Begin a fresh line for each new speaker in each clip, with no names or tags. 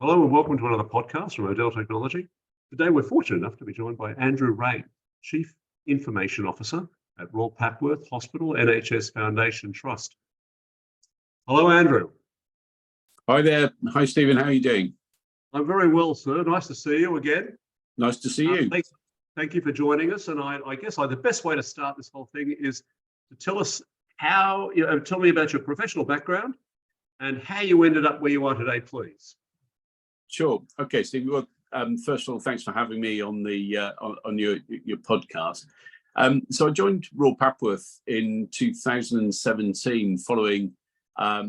Hello and welcome to another podcast from Odell Technology. Today we're fortunate enough to be joined by Andrew Raynes, Chief Information Officer at Royal Papworth Hospital NHS Foundation Trust. Hello, Andrew.
Hi there. Hi, Stephen. How are you doing?
I'm very well, sir. Nice to see you again.
Nice to see you.
Thank you for joining us. And I guess the best way to start this whole thing is to tell us tell me about your professional background and how you ended up where you are today, please.
Sure. Okay, Steve. Well, first of all, thanks for having me on the on your podcast. So I joined Royal Papworth in 2017, following a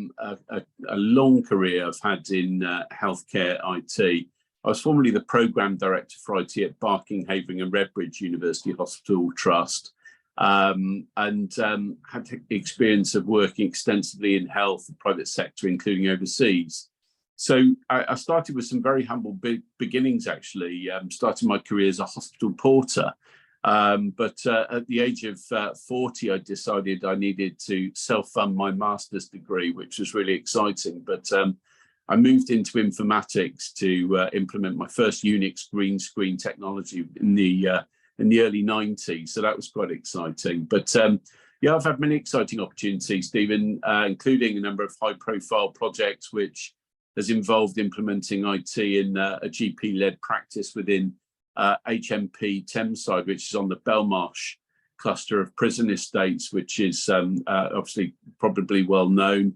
long career I've had in healthcare IT. I was formerly the program director for IT at Barking, Havering, and Redbridge University Hospital Trust, and had experience of working extensively in health, the private sector, including overseas. So I started with some very humble beginnings, actually, starting my career as a hospital porter. But at the age of 40, I decided I needed to self-fund my master's degree, which was really exciting. But I moved into informatics to implement my first Unix green screen technology in the early 90s. So that was quite exciting. But yeah, I've had many exciting opportunities, Stephen, including a number of high-profile projects, which has involved implementing IT in a GP-led practice within HMP Thameside, which is on the Belmarsh cluster of prison estates, which is obviously probably well known.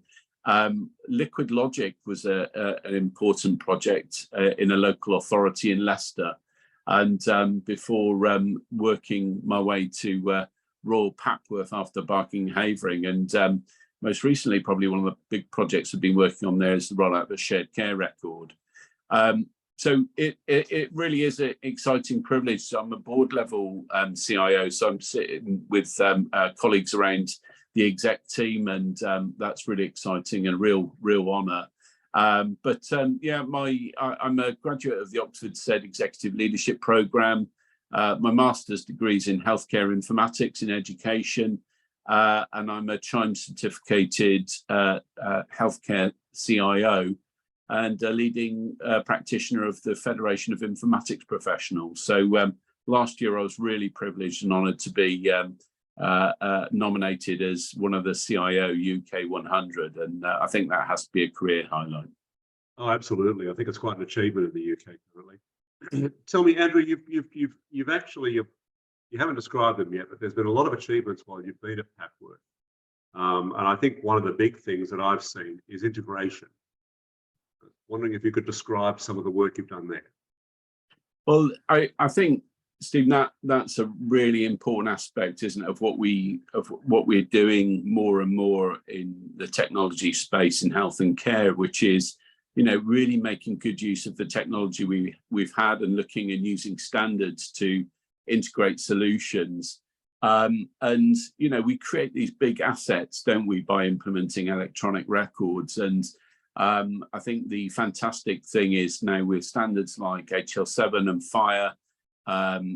Liquid Logic was an important project in a local authority in Leicester. And before working my way to Royal Papworth after Barking Havering, and most recently, probably one of the big projects I've been working on there is the rollout of a shared care record. So it really is an exciting privilege. So I'm a board level CIO, so I'm sitting with colleagues around the exec team, and that's really exciting and a real honour. Yeah, I'm a graduate of the Oxford SED Executive Leadership Programme. My master's degree is in healthcare informatics in education, and I'm a Chimes certificated healthcare CIO and a leading practitioner of the Federation of Informatics Professionals. So last year I was really privileged and honoured to be nominated as one of the CIO UK 100, and I think that has to be a career highlight.
Oh, absolutely. I think it's quite an achievement in the UK currently. Tell me, Andrew, you haven't described them yet, but there's been a lot of achievements while you've been at Papworth. And I think one of the big things that I've seen is integration. Wondering if you could describe some of the work you've done there.
Well, I think, Steve, that's a really important aspect, isn't it, of what we're doing more and more in the technology space in health and care, which is, really making good use of the technology we've had and looking and using standards to integrate solutions. And we create these big assets, don't we, by implementing electronic records. And I think the fantastic thing is now with standards like HL7 and FHIR,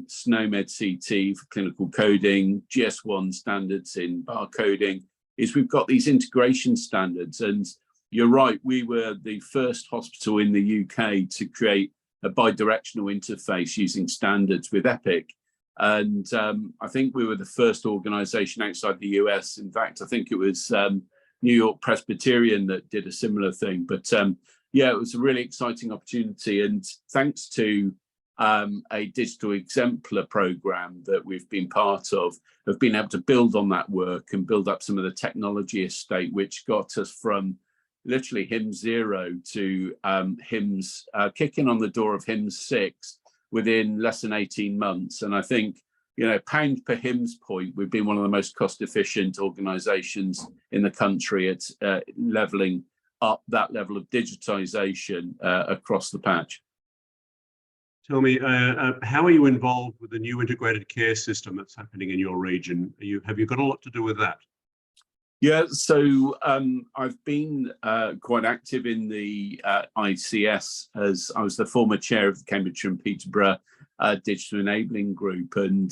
SNOMED CT for clinical coding, GS1 standards in barcoding, is we've got these integration standards. And you're right, we were the first hospital in the UK to create a bi-directional interface using standards with EPIC. And I think we were the first organization outside the US. In fact, I think it was New York Presbyterian that did a similar thing. But yeah, it was a really exciting opportunity. And thanks to a digital exemplar program that we've been part of been able to build on that work and build up some of the technology estate, which got us from literally HIMSS 0 to HIMSS, kicking on the door of HIMSS 6 within less than 18 months. And I think, pound per HIMSS point, we've been one of the most cost efficient organizations in the country at leveling up that level of digitization across the patch.
Tell me, how are you involved with the new integrated care system that's happening in your region? Have you got a lot to do with that?
Yeah, so I've been quite active in the ICS, as I was the former chair of the Cambridgeshire and Peterborough Digital Enabling Group. And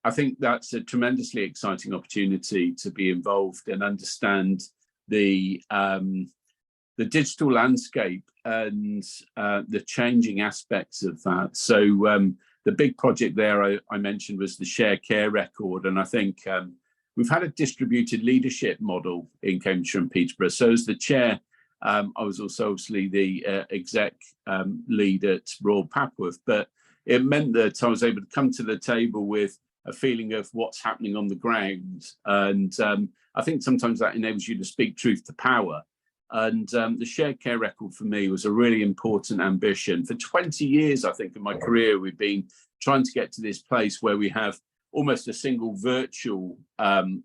I think that's a tremendously exciting opportunity to be involved and understand the digital landscape and the changing aspects of that. So the big project there I mentioned was the shared care record, and I think we've had a distributed leadership model in Cambridgeshire and Peterborough. So as the chair, I was also obviously the exec lead at Royal Papworth, but it meant that I was able to come to the table with a feeling of what's happening on the ground. And I think sometimes that enables you to speak truth to power. And the shared care record for me was a really important ambition. For 20 years, I think, in my career, we've been trying to get to this place where we have almost a single virtual version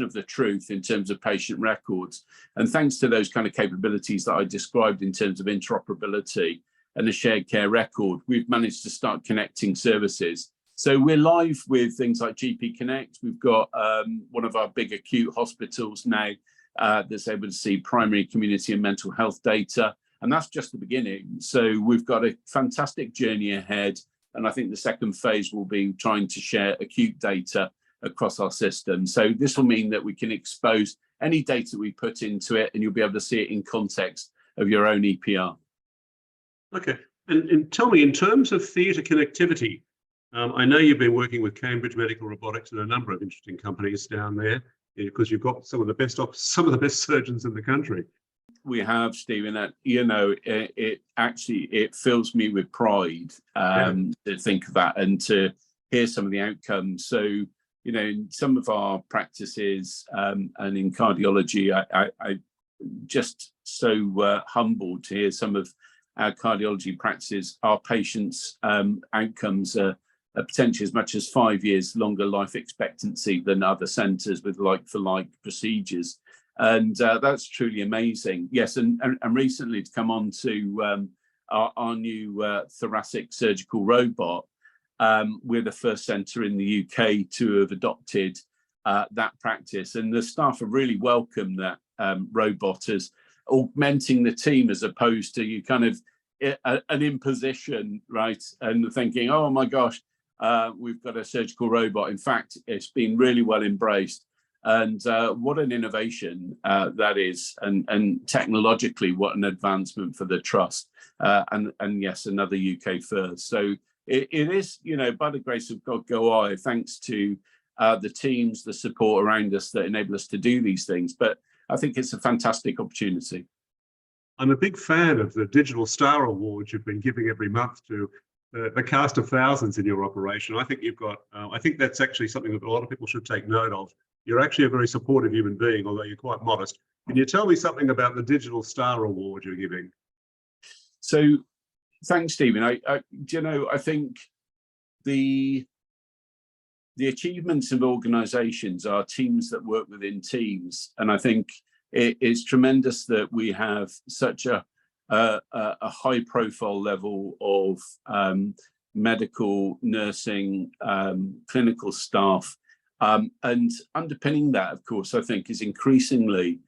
of the truth in terms of patient records. And thanks to those kind of capabilities that I described in terms of interoperability and the shared care record, we've managed to start connecting services. So we're live with things like GP Connect. We've got one of our big acute hospitals now that's able to see primary, community and mental health data. And that's just the beginning. So we've got a fantastic journey ahead. And I think the second phase will be trying to share acute data across our system. So this will mean that we can expose any data we put into it, and you'll be able to see it in context of your own EPR.
Okay. And tell me, in terms of theatre connectivity, I know you've been working with Cambridge Medical Robotics and a number of interesting companies down there, because you've got some of the best surgeons in the country.
We have, Stephen, that, you know, it fills me with pride to think of that and to hear some of the outcomes. So, you know, in some of our practices and in cardiology, I just so humbled to hear some of our cardiology practices. Our patients' outcomes are potentially as much as 5 years longer life expectancy than other centres with like-for-like procedures. And that's truly amazing. Yes, and recently to come on to our new thoracic surgical robot, we're the first centre in the UK to have adopted that practice. And the staff have really welcomed that robot as augmenting the team as opposed to you kind of an imposition, right? And thinking, oh my gosh, we've got a surgical robot. In fact, it's been really well embraced. And what an innovation that is, and technologically, what an advancement for the trust. And yes, another UK first. So it is, you know, by the grace of God go I, thanks to the teams, the support around us that enable us to do these things. But I think it's a fantastic opportunity.
I'm a big fan of the Digital Star Awards you've been giving every month to the cast of thousands in your operation. I think you've got, I think that's actually something that a lot of people should take note of. You're actually a very supportive human being, although you're quite modest. Can you tell me something about the Digital Star Award you're giving?
So, thanks, Stephen. You know, I think the achievements of organisations are teams that work within teams, and I think it's tremendous that we have such a high-profile level of medical, nursing, clinical staff. And underpinning that, of course, I think is increasingly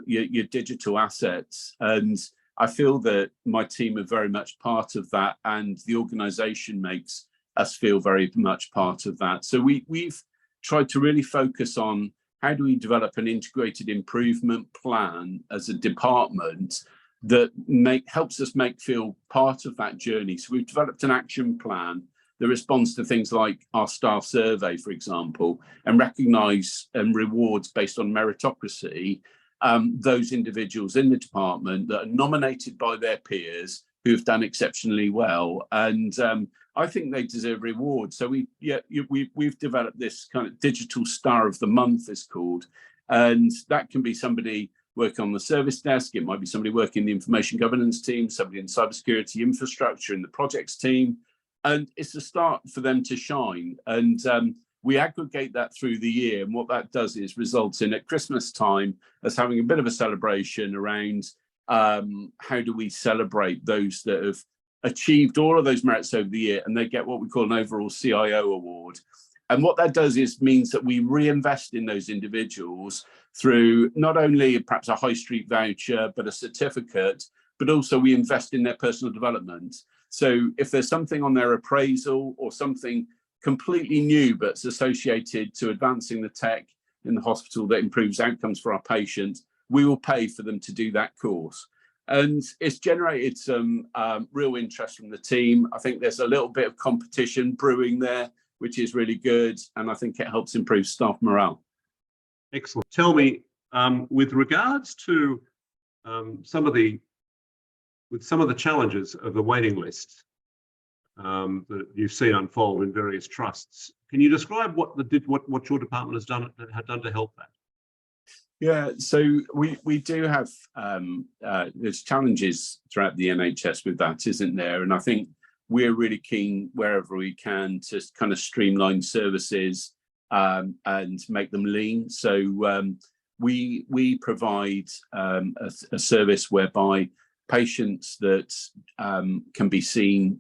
your digital assets. And I feel that my team are very much part of that, and the organisation makes us feel very much part of that. So we've tried to really focus on how do we develop an integrated improvement plan as a department that helps us feel part of that journey. So we've developed an action plan that responds to things like our staff survey, for example, and recognise and rewards based on meritocracy those individuals in the department that are nominated by their peers who have done exceptionally well. And I think they deserve reward. So we've developed this kind of digital star of the month, it's called, and that can be somebody working on the service desk. It might be somebody working in the information governance team, somebody in cybersecurity infrastructure in the projects team. And it's a start for them to shine. And we aggregate that through the year. And what that does is results in at Christmas time us having a bit of a celebration around how do we celebrate those that have achieved all of those merits over the year, and they get what we call an overall CIO award. And what that does is means that we reinvest in those individuals through not only perhaps a high street voucher, but a certificate, but also we invest in their personal development. So if there's something on their appraisal or something completely new but it's associated to advancing the tech in the hospital that improves outcomes for our patients, we will pay for them to do that course. And it's generated some real interest from the team. I think there's a little bit of competition brewing there, which is really good. And I think it helps improve staff morale.
Excellent. Tell me, with regards to some of the challenges of the waiting list that you've seen unfold in various trusts, can you describe what your department had done to help that?
Yeah, so we do have there's challenges throughout the NHS with that, isn't there? And I think we're really keen wherever we can to kind of streamline services and make them lean. So we provide a service whereby patients that can be seen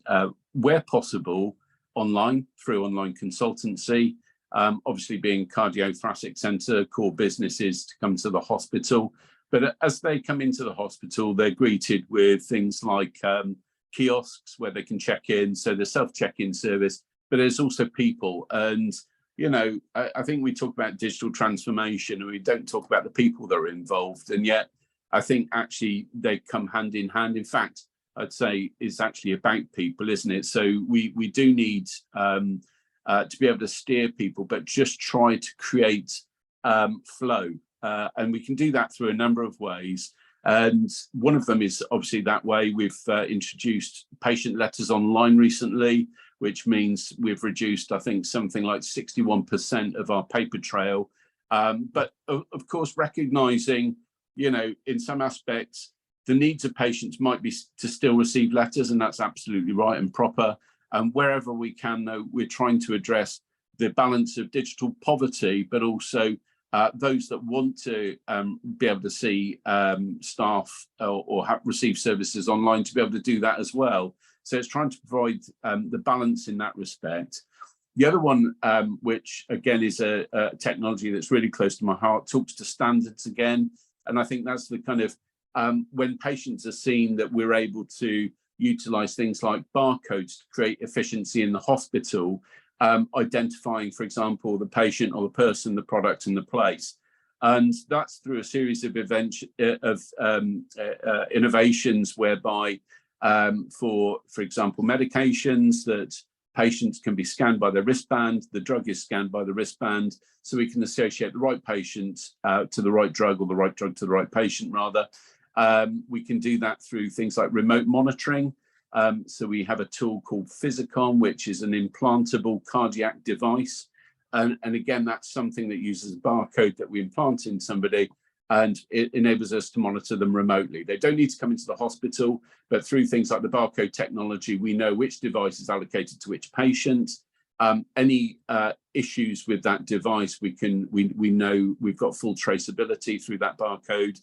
where possible online through online consultancy. Obviously, being cardiothoracic centre, core business is to come to the hospital. But as they come into the hospital, they're greeted with things like kiosks where they can check in. So the self-check-in service, but there's also people. And, you know, I think we talk about digital transformation and we don't talk about the people that are involved. And yet, I think actually they come hand in hand. In fact, I'd say it's actually about people, isn't it? So we do need to be able to steer people, but just try to create flow. And we can do that through a number of ways. And one of them is obviously that way. We've introduced patient letters online recently, which means we've reduced, I think, something like 61% of our paper trail. But of course, recognizing, you know, in some aspects, the needs of patients might be to still receive letters, and that's absolutely right and proper. And wherever we can, though, we're trying to address the balance of digital poverty, but also those that want to be able to see staff or receive services online to be able to do that as well. So it's trying to provide the balance in that respect. The other one, which again is a technology that's really close to my heart, talks to standards again. And I think that's the kind of, when patients are seen that we're able to utilize things like barcodes to create efficiency in the hospital, identifying, for example, the patient or the person, the product and the place. And that's through a series of events, innovations whereby, for example, medications that patients can be scanned by their wristband, the drug is scanned by the wristband, so we can associate the right patient to the right drug, or the right drug to the right patient, rather. We can do that through things like remote monitoring. So we have a tool called Physicon, which is an implantable cardiac device. And again, that's something that uses a barcode that we implant in somebody, and it enables us to monitor them remotely. They don't need to come into the hospital, but through things like the barcode technology, we know which device is allocated to which patient. Any issues with that device, we know we've got full traceability through that barcode.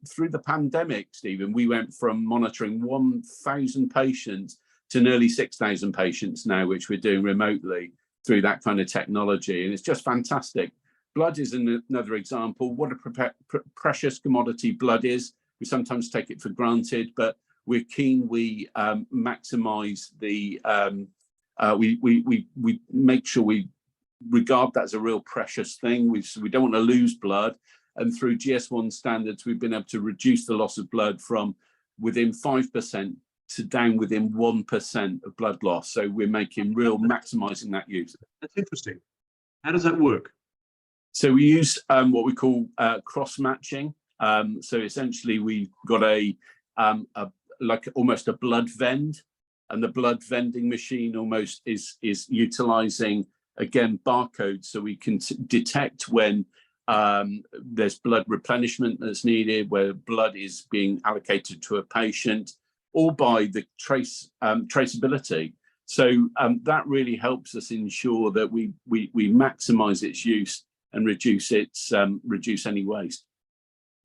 Through the pandemic, Stephen, we went from monitoring 1,000 patients to nearly 6,000 patients now, which we're doing remotely through that kind of technology. And it's just fantastic. Blood is another example. What a precious commodity blood is. We sometimes take it for granted, but we're keen we maximize the, we make sure we regard that as a real precious thing. We don't want to lose blood. And through GS1 standards, we've been able to reduce the loss of blood from within 5% to down within 1% of blood loss. So we're making real maximizing that use.
That's interesting. How does that work?
So we use what we call cross matching. So essentially, we've got like almost a blood vend, and the blood vending machine almost is utilizing, again, barcodes, so we can detect when there's blood replenishment that's needed, where blood is being allocated to a patient, or by the traceability. So that really helps us ensure that we maximize its use and reduce any waste.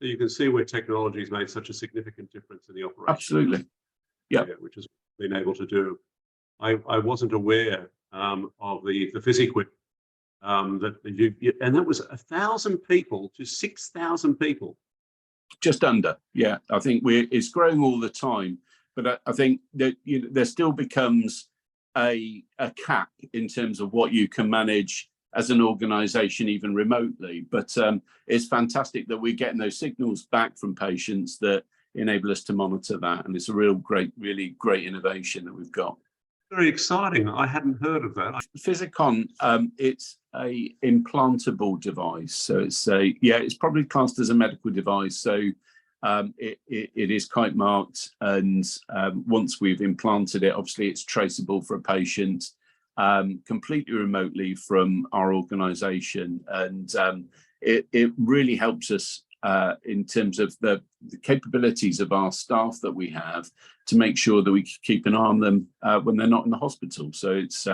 So you can see where technology has made such a significant difference in the operation.
Absolutely. Yeah.
Which has been able to do. I wasn't aware of the PhysiQuip and that was 1,000 people to 6,000 people.
Just under, yeah. I think it's growing all the time, but I think that there still becomes a cap in terms of what you can manage as an organisation, even remotely. But it's fantastic that we're getting those signals back from patients that enable us to monitor that. And it's a really great innovation that we've got.
Very exciting. I hadn't heard of that.
Physicon, it's a implantable device. So it's probably classed as a medical device. So it is kite marked, and once we've implanted it, obviously it's traceable for a patient completely remotely from our organisation, and it really helps us in terms of the capabilities of our staff that we have to make sure that we keep an eye on them when they're not in the hospital. So it's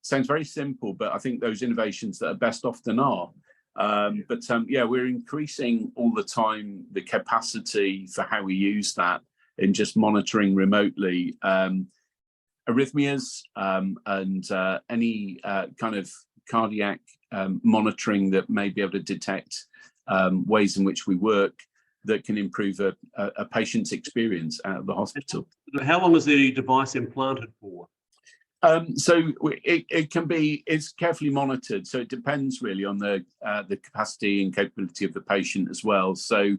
sounds very simple, but I think those innovations that are best often are. We're increasing all the time the capacity for how we use that in just monitoring remotely arrhythmias and any kind of cardiac monitoring that may be able to detect ways in which we work that can improve a patient's experience out of the hospital.
How long is the device implanted for?
It's carefully monitored, so it depends really on the capacity and capability of the patient as well. So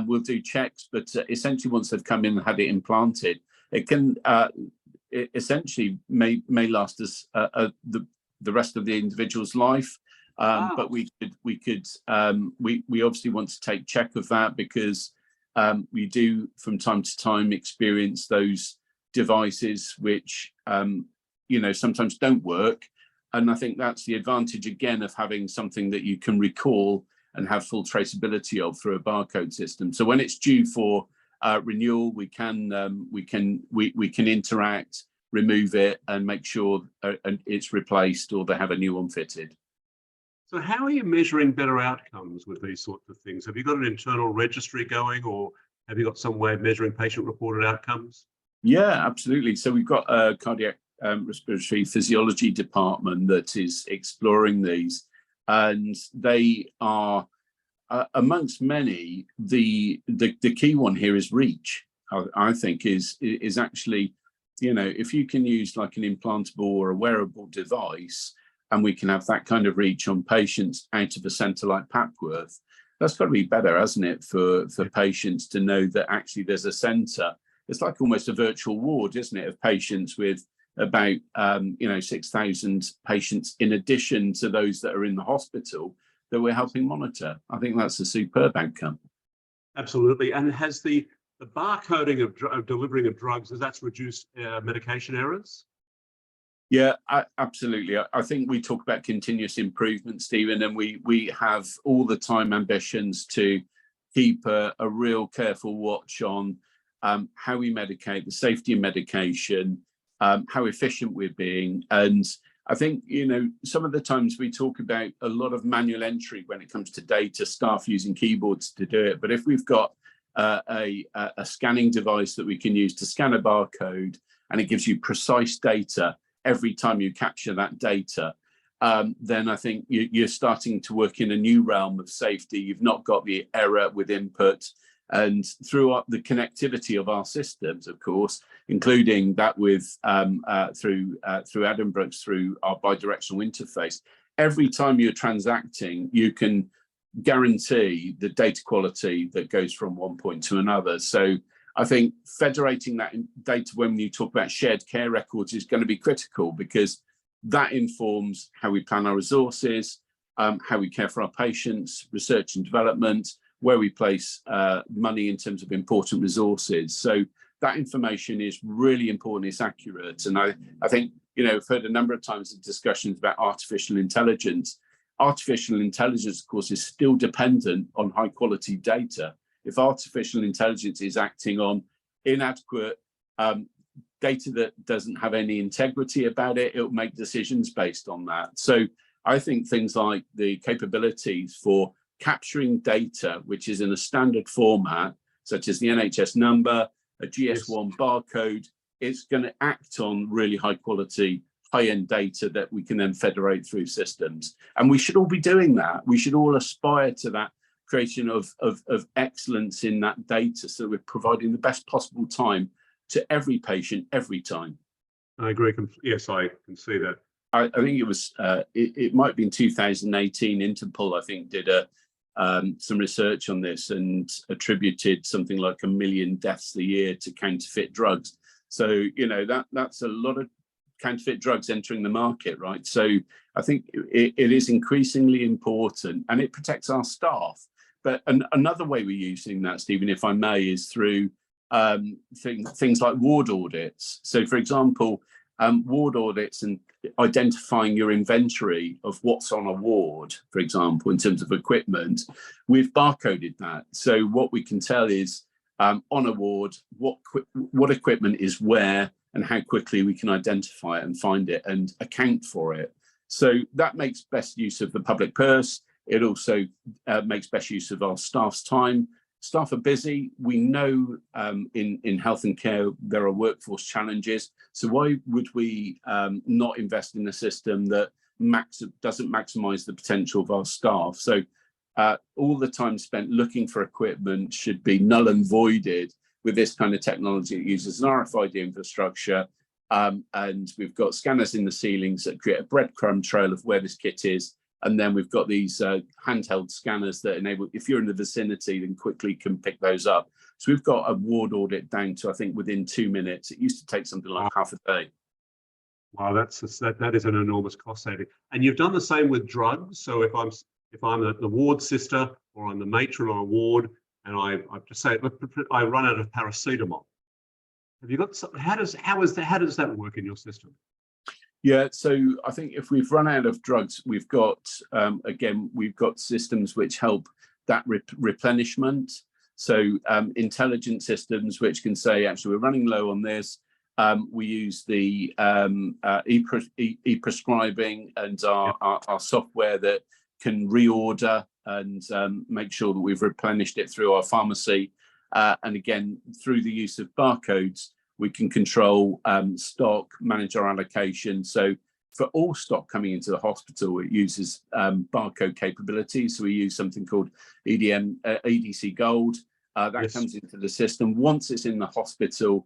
we'll do checks, but essentially once they've come in and had it implanted, it can it essentially may last us the rest of the individual's life. But we obviously want to take check of that, because we do from time to time experience those devices which sometimes don't work, and I think that's the advantage again of having something that you can recall and have full traceability of through a barcode system. So when it's due for renewal, we can interact, remove it, and make sure it's replaced or they have a new one fitted.
So how are you measuring better outcomes with these sorts of things? Have you got an internal registry going, or have you got some way of measuring patient-reported outcomes?
Yeah, absolutely. So we've got a cardiac respiratory physiology department that is exploring these, and they are amongst many. The key one here is reach. I think is actually, if you can use like an implantable or a wearable device, and we can have that kind of reach on patients out of a centre like Papworth, that's got to be better, hasn't it, for patients to know that actually there's a centre. It's like almost a virtual ward, isn't it, of patients with about 6,000 patients in addition to those that are in the hospital that we're helping monitor. I think that's a superb outcome.
Absolutely. And has the barcoding of delivering of drugs, has that reduced medication errors?
Yeah, absolutely. I think we talk about continuous improvement, Stephen, and we have all the time ambitions to keep a real careful watch on how we medicate, the safety of medication, how efficient we're being. And I think, some of the times we talk about a lot of manual entry when it comes to data, staff using keyboards to do it. But if we've got a scanning device that we can use to scan a barcode, and it gives you precise data every time you capture that data, then I think you're starting to work in a new realm of safety. You've not got the error with input, and through the connectivity of our systems, of course, including that with through Addenbrooke's, through our bidirectional interface. Every time you're transacting, you can guarantee the data quality that goes from one point to another. So I think federating that data when you talk about shared care records is going to be critical, because that informs how we plan our resources, how we care for our patients, research and development, where we place money in terms of important resources. So that information is really important, it's accurate. And I think, I've heard a number of times of discussions about artificial intelligence. Artificial intelligence, of course, is still dependent on high quality data. If artificial intelligence is acting on inadequate data that doesn't have any integrity about it, it'll make decisions based on that. So I think things like the capabilities for capturing data, which is in a standard format, such as the NHS number, a GS1 barcode, it's going to act on really high quality, high-end data that we can then federate through systems. And we should all be doing that. We should all aspire to that creation of excellence in that data, so we're providing the best possible time to every patient every time.
I agree. Yes, I can see that.
I think it was it might be in 2018, Interpol, I think, did a some research on this and attributed something like 1 million deaths a year to counterfeit drugs. So, that's a lot of counterfeit drugs entering the market, right? So I think it is increasingly important, and it protects our staff. But another way we're using that, Stephen, if I may, is through things like ward audits. So, for example, ward audits and identifying your inventory of what's on a ward, for example, in terms of equipment, we've barcoded that. So what we can tell is on a ward, what equipment is where and how quickly we can identify it and find it and account for it. So that makes best use of the public purse. It also makes best use of our staff's time. Staff are busy. We know in health and care there are workforce challenges. So why would we not invest in a system that doesn't maximise the potential of our staff? So all the time spent looking for equipment should be null and voided with this kind of technology. It uses an RFID infrastructure, and we've got scanners in the ceilings that create a breadcrumb trail of where this kit is. And then we've got these handheld scanners that enable, if you're in the vicinity, then quickly can pick those up. So we've got a ward audit down to, I think, within 2 minutes. It used to take something like half a day.
Wow, that is an enormous cost saving. And you've done the same with drugs. So if I'm the ward sister or I'm the matron on a ward, and I just say, I run out of paracetamol. Have you got some, how does that work in your system?
Yeah, so I think if we've run out of drugs, we've got, we've got systems which help that replenishment. So intelligent systems which can say, actually, we're running low on this. We use the e-prescribing and our software that can reorder and make sure that we've replenished it through our pharmacy. And again, through the use of barcodes, we can control stock, manage our allocation. So for all stock coming into the hospital, it uses barcode capabilities. So we use something called EDC Gold. That comes into the system. Once it's in the hospital,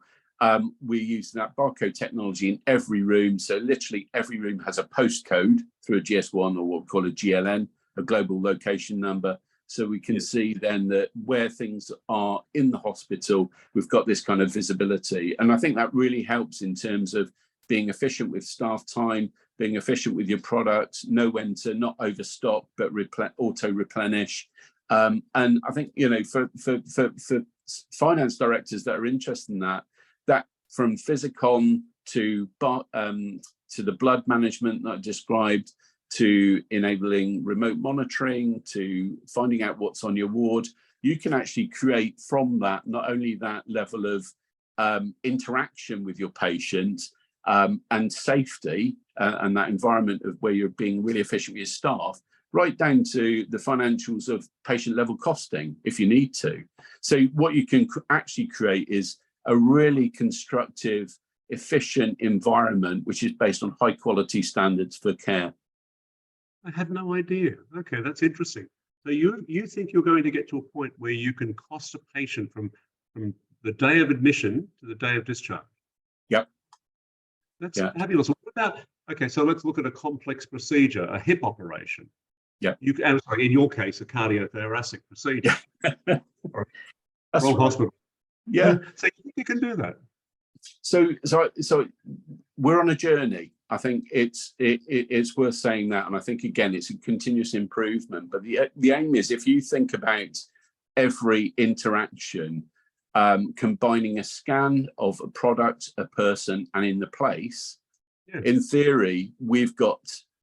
we use that barcode technology in every room. So literally every room has a postcode through a GS1 or what we call a GLN, a global location number. So we can see then that where things are in the hospital, we've got this kind of visibility. And I think that really helps in terms of being efficient with staff time, being efficient with your products, know when to not overstock, but auto-replenish. And I think, for finance directors that are interested in that from Physicon to the blood management that I described, to enabling remote monitoring, to finding out what's on your ward, you can actually create from that, not only that level of interaction with your patient and safety and that environment of where you're being really efficient with your staff, right down to the financials of patient level costing if you need to. So what you can actually create is a really constructive, efficient environment, which is based on high quality standards for care.
I had no idea. Okay, that's interesting. So you think you're going to get to a point where you can cost a patient from the day of admission to the day of discharge?
Yep.
That's fabulous. What about, okay, so let's look at a complex procedure, a hip operation.
Yeah.
In your case, a cardiothoracic procedure.
That's
Wrong hospital.
Yeah.
So you can do that.
So we're on a journey. I think it's worth saying that, and I think again it's a continuous improvement. But the aim is, if you think about every interaction, combining a scan of a product, a person, and in the place, in theory, we've got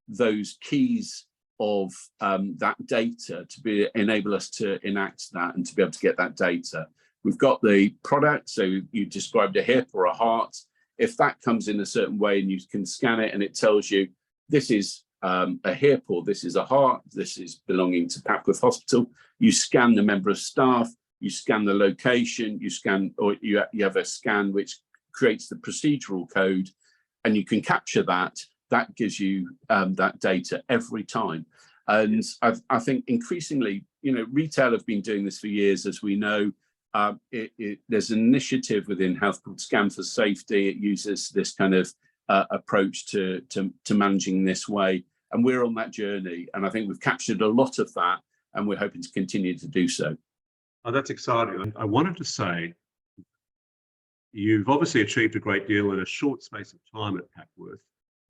those keys of that data to enable us to enact that and to be able to get that data. We've got the product, so you described a hip or a heart. If that comes in a certain way and you can scan it and it tells you this is a hip or this is a heart, this is belonging to Papworth Hospital, you scan the member of staff, you scan the location, you scan, or you have a scan which creates the procedural code, and you can capture that. That gives you that data every time. And I think increasingly, retail have been doing this for years, as we know. There's an initiative within health called Scan for Safety. It uses this kind of approach to managing this way, and we're on that journey. And I think we've captured a lot of that, and we're hoping to continue to do so.
Oh, that's exciting. I wanted to say, you've obviously achieved a great deal in a short space of time at Papworth,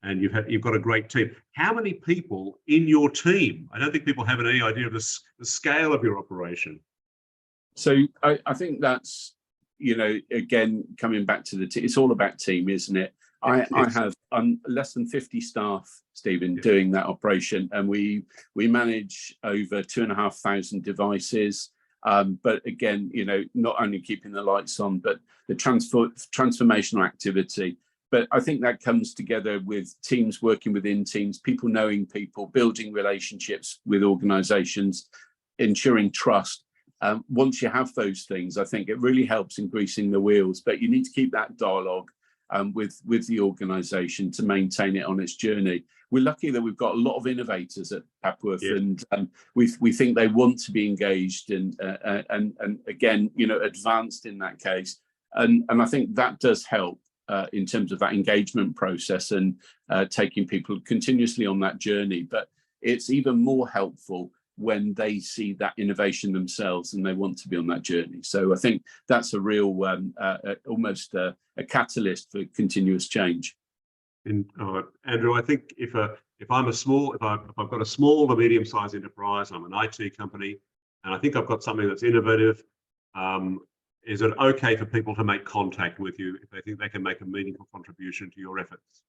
and you've got a great team. How many people in your team? I don't think people have any idea of the scale of your operation.
So I think that's, again, coming back to the team, it's all about team, isn't it? I have less than 50 staff, Stephen, doing that operation, and we manage over 2,500 devices. But again, not only keeping the lights on, but the transformational activity. But I think that comes together with teams working within teams, people knowing people, building relationships with organisations, ensuring trust. Once you have those things, I think it really helps in greasing the wheels. But you need to keep that dialogue with the organisation to maintain it on its journey. We're lucky that we've got a lot of innovators at Papworth, and we think they want to be engaged and again, advanced in that case. And I think that does help in terms of that engagement process and taking people continuously on that journey. But it's even more helpful when they see that innovation themselves and they want to be on that journey. So I think that's a real almost a catalyst for continuous change.
And Andrew, I think if I've got a small or medium-sized enterprise, I'm an IT company, and I think I've got something that's innovative, is it okay for people to make contact with you if they think they can make a meaningful contribution to your efforts?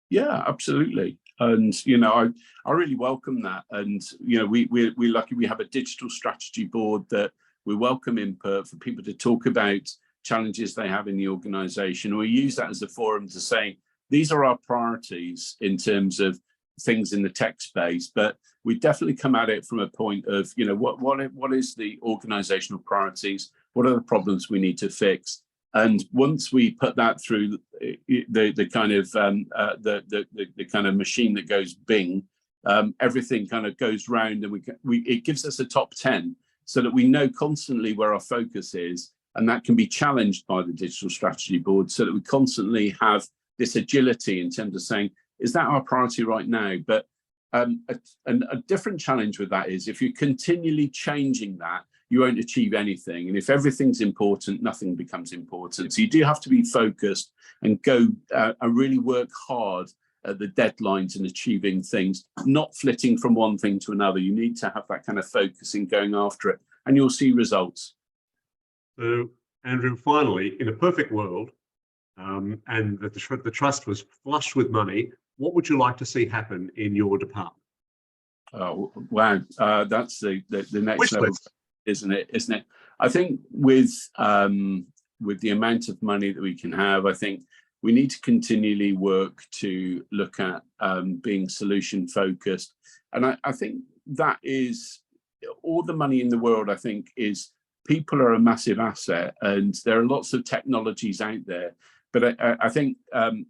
Yeah, absolutely. And, I really welcome that. And, we're lucky we have a digital strategy board that we welcome input for people to talk about challenges they have in the organisation. We use that as a forum to say, these are our priorities in terms of things in the tech space, but we definitely come at it from a point of, what is the organisational priorities? What are the problems we need to fix? And once we put that through the kind of machine that goes bing, everything kind of goes round, and it gives us a top 10 so that we know constantly where our focus is, and that can be challenged by the digital strategy board so that we constantly have this agility in terms of saying, is that our priority right now? But a different challenge with that is if you're continually changing that, you won't achieve anything. And if everything's important, nothing becomes important. So you do have to be focused and go and really work hard at the deadlines and achieving things, not flitting from one thing to another. You need to have that kind of focus in going after it, and you'll see results.
So, Andrew, finally, in a perfect world, and that the trust was flush with money, what would you like to see happen in your department?
Oh, wow. That's the next
Wish
level.
list.
Isn't it? I think with the amount of money that we can have, I think we need to continually work to look at being solution focused. And I think that is all the money in the world. I think is people are a massive asset, and there are lots of technologies out there. But I think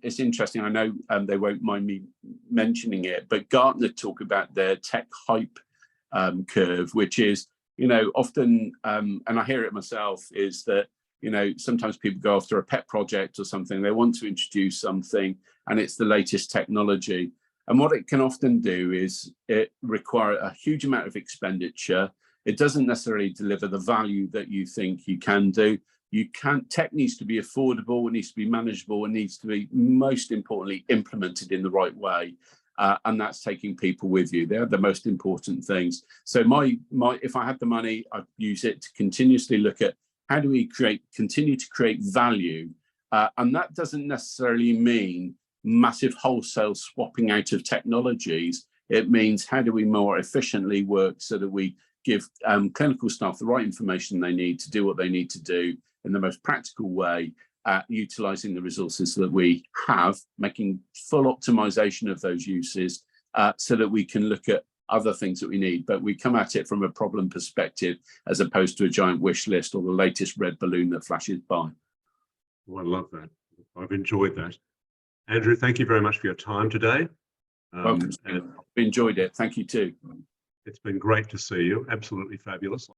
it's interesting. I know they won't mind me mentioning it, but Gartner talk about their tech hype curve, which is, often, and I hear it myself, is that, sometimes people go after a pet project or something, they want to introduce something, and it's the latest technology. And what it can often do is it require a huge amount of expenditure. It doesn't necessarily deliver the value that you think you can do. Tech needs to be affordable, it needs to be manageable, it needs to be, most importantly, implemented in the right way. And that's taking people with you. They're the most important things. So if I had the money, I'd use it to continuously look at how do we continue to create value. And that doesn't necessarily mean massive wholesale swapping out of technologies. It means how do we more efficiently work so that we give clinical staff the right information they need to do what they need to do in the most practical way, utilising the resources that we have, making full optimisation of those uses so that we can look at other things that we need. But we come at it from a problem perspective as opposed to a giant wish list or the latest red balloon that flashes by.
Well, I love that. I've enjoyed that. Andrew, thank you very much for your time today.
Welcome. I've enjoyed it. Thank you too.
It's been great to see you. Absolutely fabulous.